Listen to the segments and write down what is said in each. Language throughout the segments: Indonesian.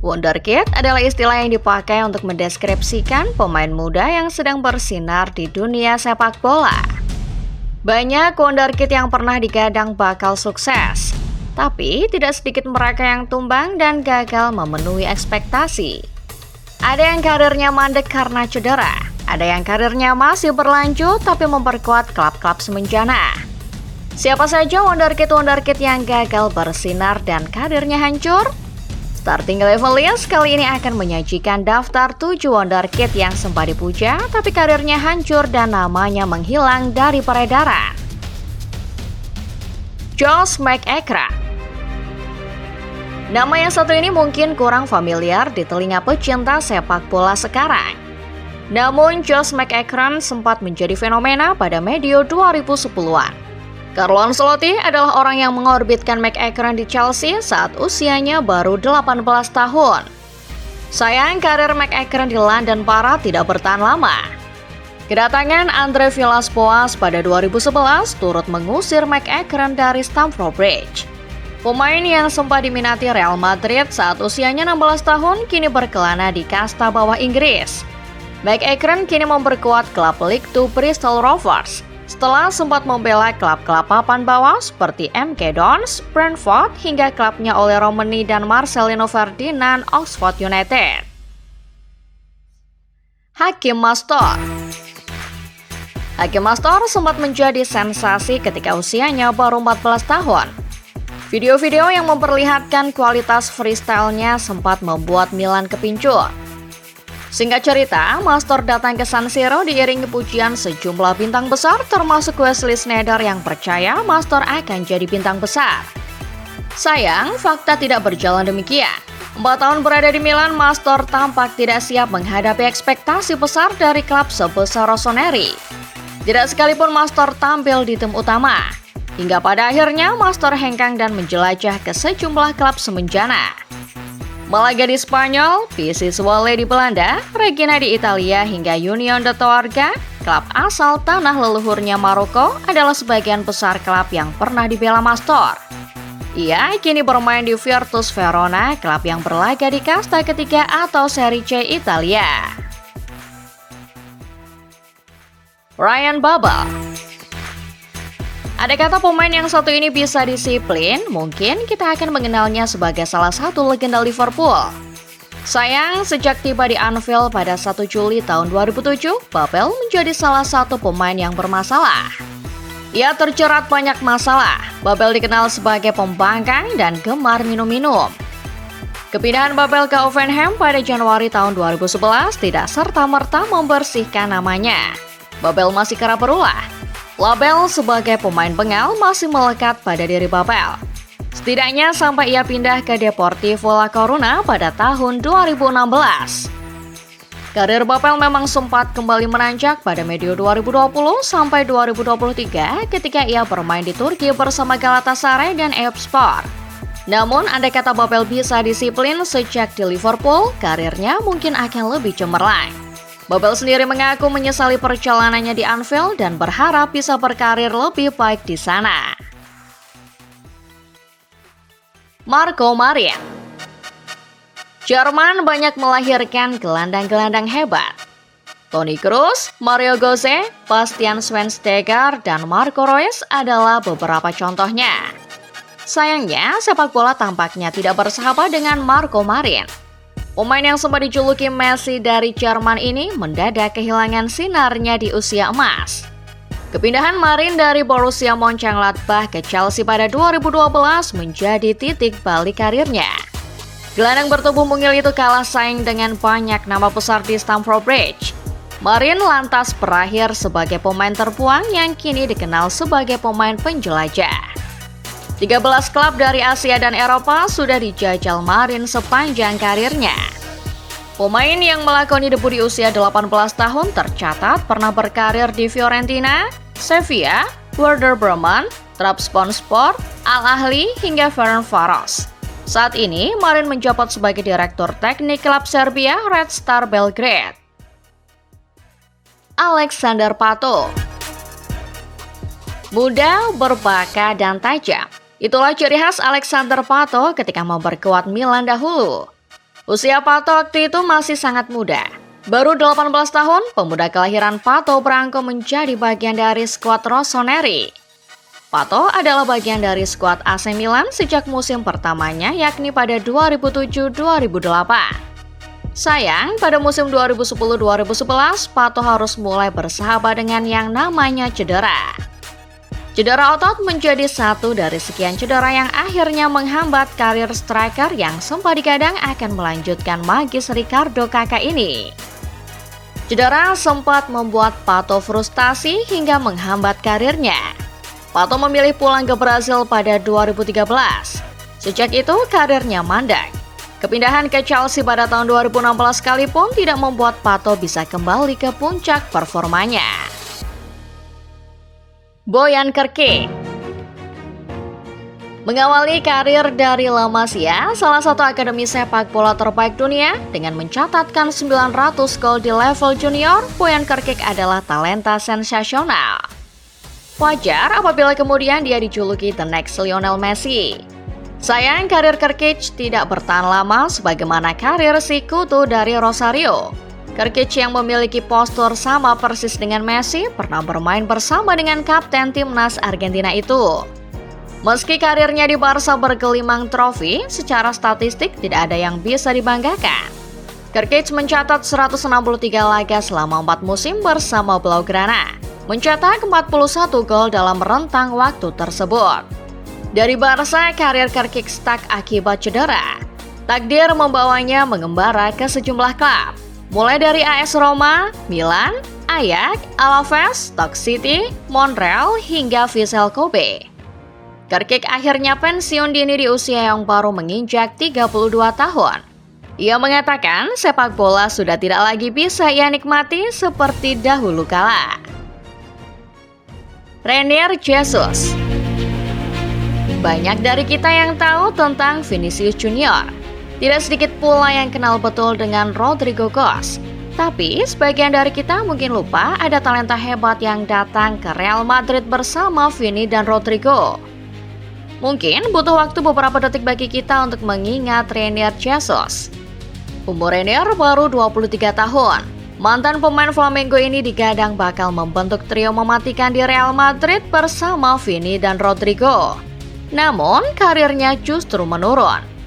Wonderkid adalah istilah yang dipakai untuk mendeskripsikan pemain muda yang sedang bersinar di dunia sepak bola. Banyak wonderkid yang pernah digadang bakal sukses, tapi tidak sedikit mereka yang tumbang dan gagal memenuhi ekspektasi. Ada yang karirnya mandek karena cedera, ada yang karirnya masih berlanjut tapi memperkuat klub-klub semenjana. Siapa saja wonderkid-wonderkid yang gagal bersinar dan karirnya hancur? Starting Level List kali ini akan menyajikan daftar 7 wonderkid yang sempat dipuja tapi karirnya hancur dan namanya menghilang dari peredaran. Josh McEachran. Nama yang satu ini mungkin kurang familiar di telinga pecinta sepak bola sekarang. Namun Josh McEachran sempat menjadi fenomena pada medio 2010-an. Carlo Ancelotti adalah orang yang mengorbitkan McEachran di Chelsea saat usianya baru 18 tahun. Sayang, karir McEachran di London Pirates tidak bertahan lama. Kedatangan Andre Villas-Boas pada 2011 turut mengusir McEachran dari Stamford Bridge. Pemain yang sempat diminati Real Madrid saat usianya 16 tahun kini berkelana di kasta bawah Inggris. McEachran kini memperkuat klub League 2 Bristol Rovers setelah sempat membela klub-klub papan bawah seperti MK Dons, Brentford, hingga klubnya oleh Romani dan Marcelino Ferdinand Oxford United. Hakim Mastor. Hakim Mastor sempat menjadi sensasi ketika usianya baru 14 tahun. Video-video yang memperlihatkan kualitas freestyle-nya sempat membuat Milan kepincut. Singkat cerita, Mastor datang ke San Siro diiringi pujian sejumlah bintang besar termasuk Wesley Sneijder yang percaya Mastor akan jadi bintang besar. Sayang, fakta tidak berjalan demikian. 4 tahun berada di Milan, Mastor tampak tidak siap menghadapi ekspektasi besar dari klub sebesar Rossoneri. Tidak sekalipun Mastor tampil di tim utama. Hingga pada akhirnya Mastor hengkang dan menjelajah ke sejumlah klub semenjana. Malaga di Spanyol, PC Zwolle di Belanda, Regina di Italia hingga Union de Toarga, klub asal tanah leluhurnya Maroko adalah sebagian besar klub yang pernah dibela Mastor. Ia kini bermain di Virtus Verona, klub yang berlaga di kasta ketiga atau Serie C Italia. Ryan Babel. Ada kata pemain yang satu ini bisa disiplin, mungkin kita akan mengenalnya sebagai salah satu legenda Liverpool. Sayang, sejak tiba di Anfield pada 1 Juli tahun 2007, Babel menjadi salah satu pemain yang bermasalah. Ia terjerat banyak masalah. Babel dikenal sebagai pembangkang dan gemar minum-minum. Kepindahan Babel ke Hoffenheim pada Januari tahun 2011 tidak serta-merta membersihkan namanya. Babel masih kerap berulah. Label sebagai pemain bengal masih melekat pada diri Babel. Setidaknya sampai ia pindah ke Deportivo La Coruna pada tahun 2016. Karir Babel memang sempat kembali menanjak pada medio 2020 sampai 2023 ketika ia bermain di Turki bersama Galatasaray dan Eyüpspor. Namun andai kata Babel bisa disiplin sejak di Liverpool, karirnya mungkin akan lebih cemerlang. Babel sendiri mengaku menyesali perjalanannya di Anfield dan berharap bisa berkarir lebih baik di sana. Marco Marin. Jerman banyak melahirkan gelandang-gelandang hebat. Toni Kroos, Mario Götze, Bastian Schweinsteiger, dan Marco Reus adalah beberapa contohnya. Sayangnya, sepak bola tampaknya tidak bersahabat dengan Marco Marin. Pemain yang sempat dijuluki Messi dari Jerman ini mendadak kehilangan sinarnya di usia emas. Kepindahan Marin dari Borussia Mönchengladbach ke Chelsea pada 2012 menjadi titik balik karirnya. Gelandang bertubuh mungil itu kalah saing dengan banyak nama besar di Stamford Bridge. Marin lantas berakhir sebagai pemain terbuang yang kini dikenal sebagai pemain penjelajah. 13 klub dari Asia dan Eropa sudah dijajal Marin sepanjang karirnya. Pemain yang melakoni debut di usia 18 tahun tercatat pernah berkarir di Fiorentina, Sevilla, Werder Bremen, Trabzonspor, Al Ahly hingga Ferencváros. Saat ini, Marin menjabat sebagai direktur teknik klub Serbia Red Star Belgrade. Alexander Pato. Muda, berbakat, dan tajam. Itulah ciri khas Alexander Pato ketika memperkuat Milan dahulu. Usia Pato waktu itu masih sangat muda. Baru 18 tahun, pemuda kelahiran Pato berangkat menjadi bagian dari skuad Rossoneri. Pato adalah bagian dari skuad AC Milan sejak musim pertamanya, yakni pada 2007-2008. Sayang, pada musim 2010-2011, Pato harus mulai bersahabat dengan yang namanya cedera. Cedera otot menjadi satu dari sekian cedera yang akhirnya menghambat karir striker yang sempat digadang akan melanjutkan magis Ricardo Kakak ini. Cedera sempat membuat Pato frustasi hingga menghambat karirnya. Pato memilih pulang ke Brasil pada 2013. Sejak itu, karirnya mandek. Kepindahan ke Chelsea pada tahun 2016 sekalipun tidak membuat Pato bisa kembali ke puncak performanya. Boyan Krkic mengawali karir dari La Masia, salah satu akademi sepak bola terbaik dunia, dengan mencatatkan 900 gol di level junior. Boyan Krkic adalah talenta sensasional. Wajar apabila kemudian dia dijuluki The Next Lionel Messi. Sayang, karir Krkic tidak bertahan lama sebagaimana karir si kutu dari Rosario. Krkic yang memiliki postur sama persis dengan Messi pernah bermain bersama dengan kapten timnas Argentina itu. Meski karirnya di Barca bergelimang trofi, secara statistik tidak ada yang bisa dibanggakan. Krkic mencatat 163 laga selama 4 musim bersama Blaugrana, mencetak 41 gol dalam rentang waktu tersebut. Dari Barca, karir Krkic stuck akibat cedera. Takdir membawanya mengembara ke sejumlah klub, mulai dari AS Roma, Milan, Ajax, Alaves, Stoke City, Montreal, hingga Vissel Kobe. Krkic akhirnya pensiun dini di usia yang baru menginjak 32 tahun. Ia mengatakan sepak bola sudah tidak lagi bisa ia nikmati seperti dahulu kala. Reinier Jesus. Banyak dari kita yang tahu tentang Vinicius Junior. Tidak sedikit pula yang kenal betul dengan Rodrygo Goes. Tapi sebagian dari kita mungkin lupa ada talenta hebat yang datang ke Real Madrid bersama Vini dan Rodrygo. Mungkin butuh waktu beberapa detik bagi kita untuk mengingat Reinier Jesus. Umur Reinier baru 23 tahun. Mantan pemain Flamengo ini digadang bakal membentuk trio mematikan di Real Madrid bersama Vini dan Rodrygo. Namun, karirnya justru menurun.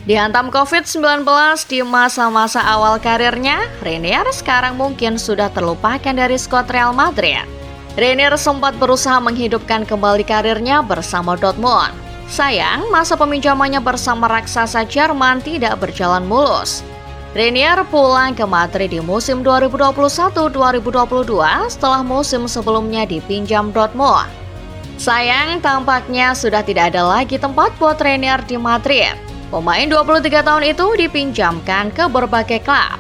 Dihantam COVID-19 di masa-masa awal karirnya, Reinier sekarang mungkin sudah terlupakan dari skuad Real Madrid. Reinier sempat berusaha menghidupkan kembali karirnya bersama Dortmund. Sayang, masa peminjamannya bersama raksasa Jerman tidak berjalan mulus. Reinier pulang ke Madrid di musim 2021-2022 setelah musim sebelumnya dipinjam Dortmund. Sayang, tampaknya sudah tidak ada lagi tempat buat Reinier di Madrid. Pemain 23 tahun itu dipinjamkan ke berbagai klub,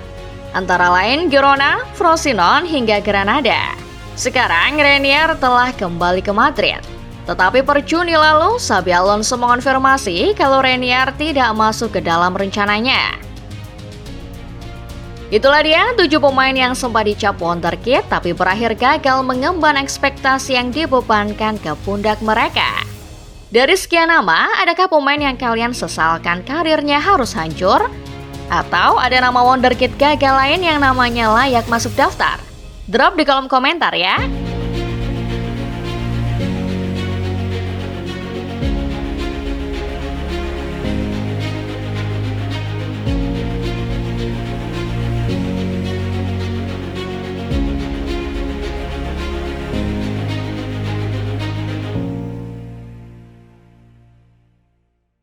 antara lain Girona, Frosinone, hingga Granada. Sekarang Reinier telah kembali ke Madrid. Tetapi per Juni lalu, Xabi Alonso mengonfirmasi kalau Reinier tidak masuk ke dalam rencananya. Itulah dia 7 pemain yang sempat dicap wonderkid tapi berakhir gagal mengemban ekspektasi yang dibebankan ke pundak mereka. Dari sekian nama, adakah pemain yang kalian sesalkan karirnya harus hancur? Atau ada nama wonderkid gagal lain yang namanya layak masuk daftar? Drop di kolom komentar ya!